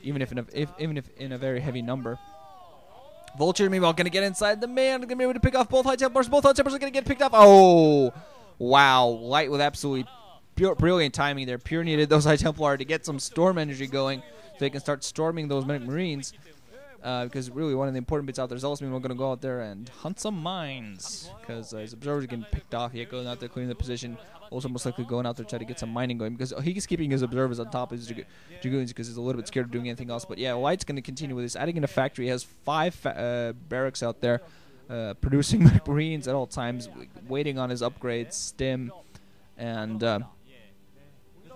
even if in a very heavy number. Vulture, meanwhile, going to get inside the man. Going to be able to pick off both High Templars. Both High Templars are going to get picked off. Oh, wow. Light with absolutely brilliant timing there. Pure needed those High Templar to get some storm energy going so they can start storming those Medic Marines. Because really one of the important bits out there is also going to go out there and hunt some mines. Because his observers are getting picked off. He going out there clearing the position. Also most likely going out there to try to get some mining going. Because he's keeping his observers on top of his Dragoons because he's a little bit scared of doing anything else. But yeah, Light's going to continue with this. Adding in a factory. He has 5 barracks out there. Producing Marines at all times. Waiting on his upgrades. Stim. And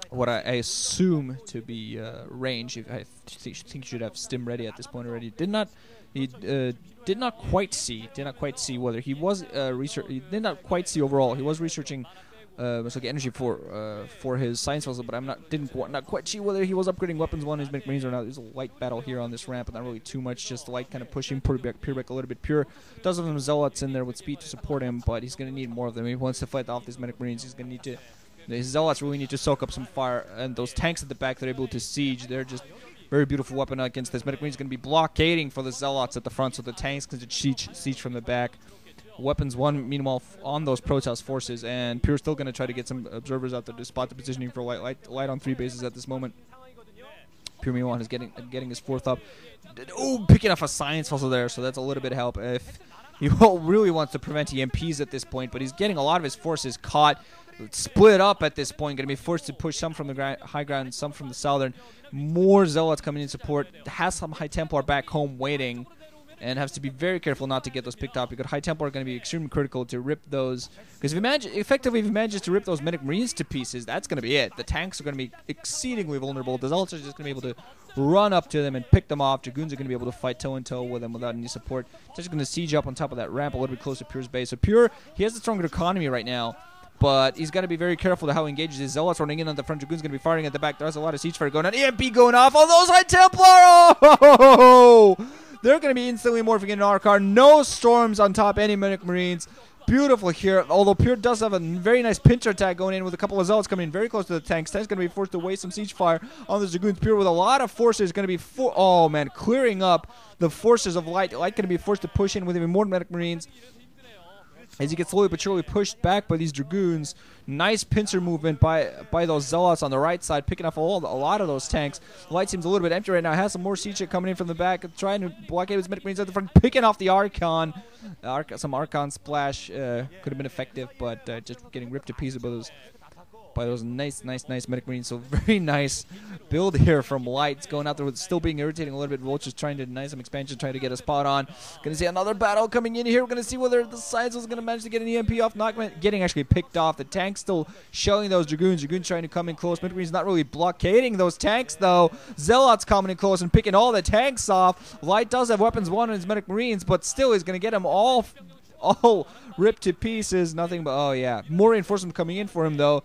what I assume to be range. I think he should have Stim ready at this point already. He did not quite see whether he was he did not quite see overall. He was researching like energy for his science puzzle, but not quite see whether he was upgrading weapons one his Marines or not. There's a light battle here on this ramp, but not really too much. Just light kind of pushing Pure back a little bit. Pure does have some zealots in there with speed to support him, but he's going to need more of them. If he wants to fight off these Medic Marines, he's going to need to. His zealots really need to soak up some fire, and those tanks at the back they're able to siege. They're just very beautiful weapon against this. Medic Marine is going to be blockading for the zealots at the front, so the tanks can siege from the back. Weapons 1, meanwhile, on those Protoss forces, and Pure's still going to try to get some observers out there to spot the positioning for light on 3 bases at this moment. Pure meanwhile is getting his 4th up. Oh, picking off a science puzzle there, so that's a little bit of help. If he really wants to prevent EMPs at this point, but he's getting a lot of his forces caught. Split up at this point, going to be forced to push some from the high ground, some from the southern. More zealots coming in support. Has some High Templar back home waiting, and has to be very careful not to get those picked up because High Templar are going to be extremely critical to rip those. Because if he manages to rip those Medic Marines to pieces, that's going to be it. The tanks are going to be exceedingly vulnerable. The zealots are just going to be able to run up to them and pick them off. Dragoons are going to be able to fight toe-in-toe with them without any support. They're just going to siege up on top of that ramp a little bit closer to Pure's base. So Pure, he has a stronger economy right now. But he's got to be very careful to how he engages his zealots running in on the front. Dragoon's going to be firing at the back. There's a lot of siege fire going on. EMP going off. All those High Templar! Oh! They're going to be instantly morphing into Arcar. No storms on top any Medic Marines. Beautiful here. Although Pure does have a very nice pincher attack going in with a couple of zealots coming in very close to the tanks. Tank's going to be forced to waste some siege fire on the Dragoons. Pure with a lot of forces going to be clearing up the forces of Light. Light going to be forced to push in with even more Medic Marines. As he gets slowly but surely pushed back by these Dragoons. Nice pincer movement by those Zealots on the right side, picking off a lot of those tanks. Light seems a little bit empty right now. Has some more siege coming in from the back, trying to blockade his Medic Marines at the front, picking off the Archon. Some Archon splash could have been effective, but just getting ripped to pieces by those nice Medic Marines. So very nice build here from Light. It's going out there with still being irritating a little bit. Vulture's trying to deny some expansion, trying to get a spot on. Going to see another battle coming in here. We're going to see whether the Science was going to manage to get an EMP off. Not getting actually picked off. The tanks still shelling those Dragoons. Dragoons trying to come in close. Medic Marines not really blockading those tanks though. Zealots coming in close and picking all the tanks off. Light does have weapons 1 on his Medic Marines, but still is going to get them all ripped to pieces. Nothing but, oh yeah. More reinforcements coming in for him though.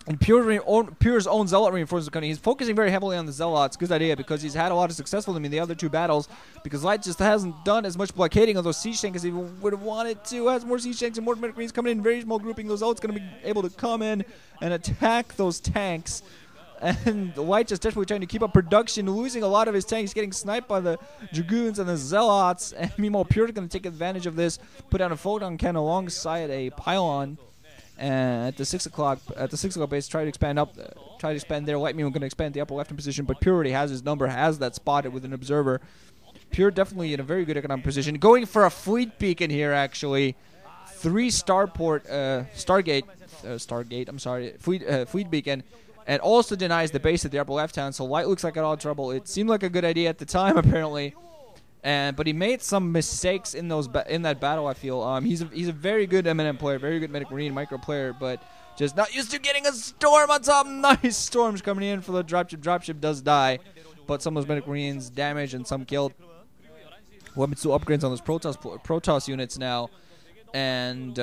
And Pure's own Zealot reinforcements coming. He's focusing very heavily on the Zealots. Good idea, because he's had a lot of success with them in the other 2 battles. Because Light just hasn't done as much blockading of those siege tanks as he would have wanted to. Has more siege tanks and more Medic Marines coming in. Very small grouping. Those Zealots going to be able to come in and attack those tanks. And Light just desperately trying to keep up production, losing a lot of his tanks, getting sniped by the Dragoons and the Zealots. And meanwhile, Pure is going to take advantage of this, put down a photon cannon alongside a pylon. And at the 6 o'clock base, try to expand there. Light Mean going to expand the upper left position, but Pure already has his number, has that spotted with an observer. Pure definitely in a very good economic position. Going for a fleet beacon here, actually. 3 starport, fleet beacon, and also denies the base at the upper left hand. So Light looks like in all trouble. It seemed like a good idea at the time, apparently. But he made some mistakes in that battle, I feel. He's a very good M&M player, very good Medic Marine micro player, but just not used to getting a storm on top. Nice storms coming in for the dropship. Dropship does die, but some of those Medic Marines damaged and some killed. Weapons 2 upgrades on those Protoss units now. And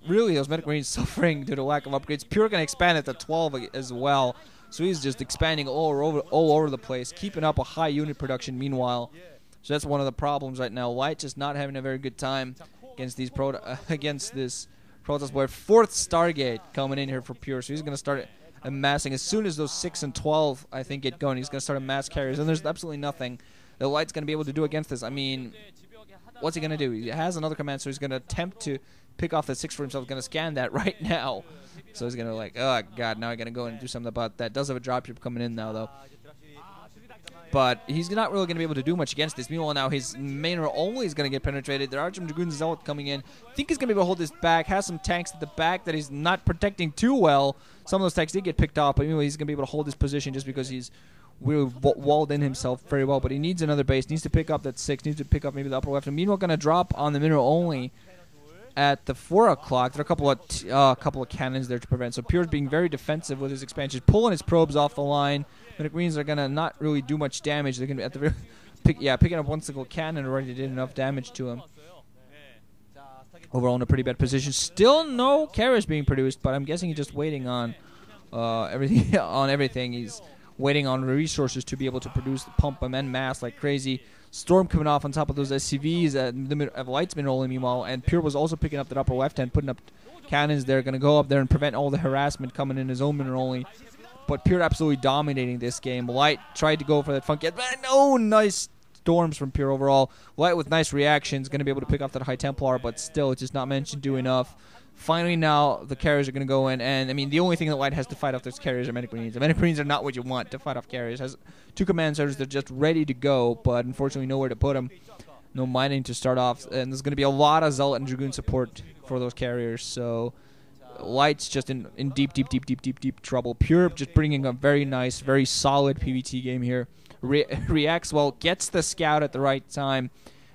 really, those Medic Marines suffering due to lack of upgrades. Pure going to expand it to 12 as well. So he's just expanding all over the place, keeping up a high unit production meanwhile. So that's one of the problems right now. Light just not having a very good time against these against this Protoss board. 4th Stargate coming in here for Pure. So he's going to start amassing. As soon as those 6 and 12, I think, get going, he's going to start amass carriers. And there's absolutely nothing that Light's going to be able to do against this. I mean, what's he going to do? He has another command, so he's going to attempt to pick off that 6 for himself. He's going to scan that right now. So he's going to like, oh, God, now I'm going to go and do something about that. Does have a dropship coming in now, though. But he's not really going to be able to do much against this. Meanwhile, now his main row only is going to get penetrated. There are some Dragoon Zealot coming in. I think he's going to be able to hold this back. Has some tanks at the back that he's not protecting too well. Some of those tanks did get picked off, but anyway, he's going to be able to hold his position just because he's really walled in himself very well. But he needs another base. Needs to pick up that 6. Needs to pick up maybe the upper left. And meanwhile, going to drop on the mineral only at the 4 o'clock. There are a couple of cannons there to prevent. So Pure's being very defensive with his expansion, pulling his probes off the line. Medic Marines are gonna not really do much damage. They're gonna at the picking up one single cannon already did enough damage to him. Overall in a pretty bad position. Still no carriers being produced, but I'm guessing he's just waiting on everything. He's waiting on resources to be able to produce, pump them en masse like crazy. Storm coming off on top of those SCVs at Light's been rolling meanwhile, and Pure was also picking up that upper left hand, putting up cannons there, gonna go up there and prevent all the harassment coming in his own mineral only. But Pure absolutely dominating this game. Light tried to go for that funky, but no, nice storms from Pure overall. Light with nice reactions, going to be able to pick off that High Templar, but still, it's just not managed to do enough. Finally now, the carriers are going to go in, and I mean, the only thing that Light has to fight off those carriers are Medic Marines. The Medic Marines are not what you want to fight off carriers. Has 2 command centers that are just ready to go, but unfortunately nowhere to put them. No mining to start off, and there's going to be a lot of Zealot and Dragoon support for those carriers, so Light's just in deep trouble. Pure just bringing a very nice, very solid PvT game here. Reacts well, gets the scout at the right time,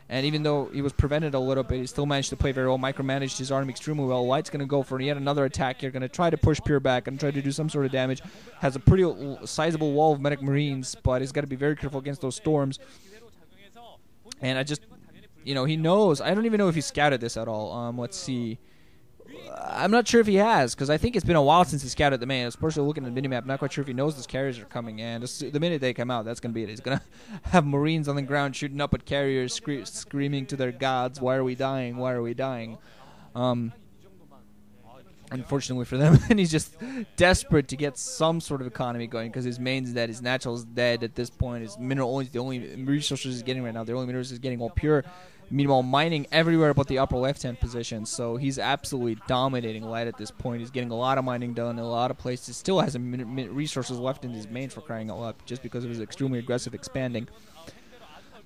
and even though he was prevented a little bit, he still managed to play very well, micromanaged his army extremely well. Light's going to go for yet another attack here, going to try to push Pure back and try to do some sort of damage. Has a pretty sizable wall of Medic Marines, but he's got to be very careful against those storms. And I just, he knows. I don't even know if he scouted this at all. Let's see. I'm not sure if he has, because I think it's been a while since he scouted the main. Especially looking at the minimap, not quite sure if he knows those carriers are coming. And the minute they come out, that's going to be it. He's going to have Marines on the ground shooting up at carriers, screaming to their gods, "Why are we dying? Why are we dying?" Unfortunately for them, and he's just desperate to get some sort of economy going, because his main's dead, his natural's dead at this point. His mineral only is the only resources he's getting right now. The only minerals he's getting all Pure. Meanwhile, mining everywhere but the upper left-hand position, so he's absolutely dominating Light at this point. He's getting a lot of mining done in a lot of places. Still has resources left in his main, for crying out loud, just because of his extremely aggressive expanding.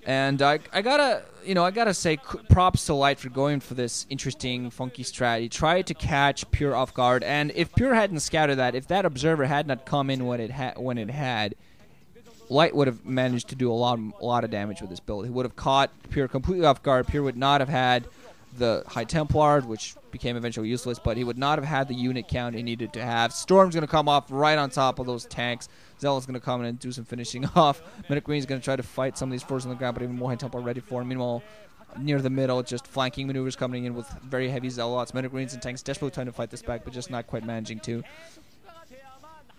And I gotta say props to Light for going for this interesting, funky strat. He tried to catch Pure off guard, and if Pure hadn't scouted that, if that observer had not come in when it had, Light would have managed to do a lot of damage with this build. He would have caught Pure completely off guard. Pure would not have had the High Templar, which became eventually useless, but he would not have had the unit count he needed to have. Storm's going to come off right on top of those tanks. Zealot's going to come in and do some finishing off. Medic Marine's going to try to fight some of these forces on the ground, but even more High Templar ready for him. Meanwhile, near the middle, just flanking maneuvers coming in with very heavy Zealots. Medic Marines and tanks desperately trying to fight this back, but just not quite managing to.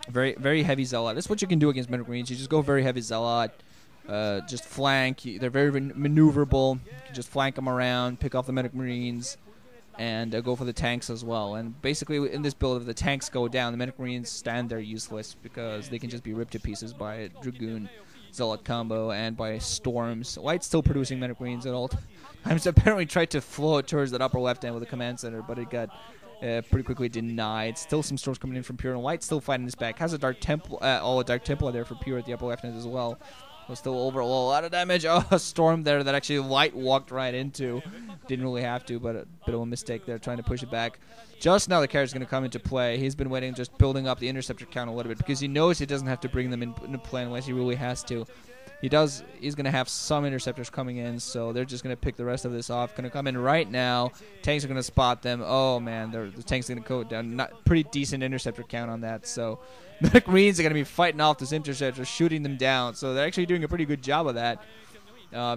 Very, very heavy Zealot. That's what you can do against Medic Marines. You just go very heavy Zealot, just flank. They're very maneuverable. You can just flank them around, pick off the Medic Marines, and go for the tanks as well. And basically, in this build, if the tanks go down, the Medic Marines stand there useless, because they can just be ripped to pieces by a Dragoon Zealot combo and by storms. Light's still producing Medic Marines at all times. Apparently tried to float towards that upper left end with a command center, but it got pretty quickly denied. Still some storms coming in from Pure, and Light still fighting this back. Has a Dark Templar, a Dark Templar there for Pure at the upper left end as well. So still overall a lot of damage. Oh, a storm there that actually Light walked right into. Didn't really have to, but a bit of a mistake there, trying to push it back. Just now the carrier's going to come into play. He's been waiting, just building up the interceptor count a little bit, because he knows he doesn't have to bring them into play unless he really has to. He's going to have some interceptors coming in, so they're just going to pick the rest of this off. Going to come in right now. Tanks are going to spot them. Oh, man, the tanks are going to go down. Not pretty decent interceptor count on that, so Medic Marines are going to be fighting off those interceptors, shooting them down. So they're actually doing a pretty good job of that.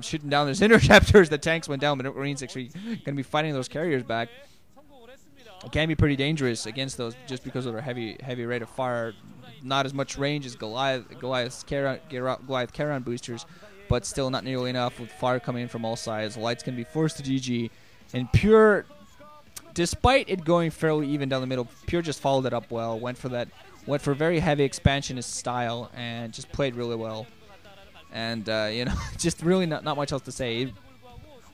Shooting down those interceptors. The tanks went down, but Medic Marines actually going to be fighting those carriers back. It can be pretty dangerous against those, just because of their heavy rate of fire. Not as much range as Goliath's Charon boosters, but still not nearly enough, with fire coming in from all sides. Light's going to be forced to GG. And Pure, despite it going fairly even down the middle, Pure just followed it up well, went for that went for a very heavy expansionist style and just played really well. And, you know, just really not much else to say.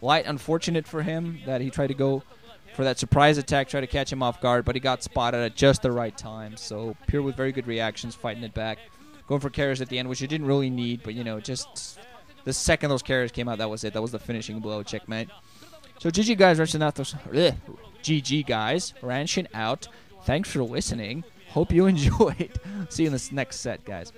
Light, unfortunate for him that he tried to go for that surprise attack, try to catch him off guard, but he got spotted at just the right time. So Pure with very good reactions, fighting it back. Going for carriers at the end, which he didn't really need, but, you know, just the second those carriers came out, that was it. That was the finishing blow. Checkmate. So GG guys, GG guys, ranching out. Thanks for listening. Hope you enjoyed. See you in this next set, guys.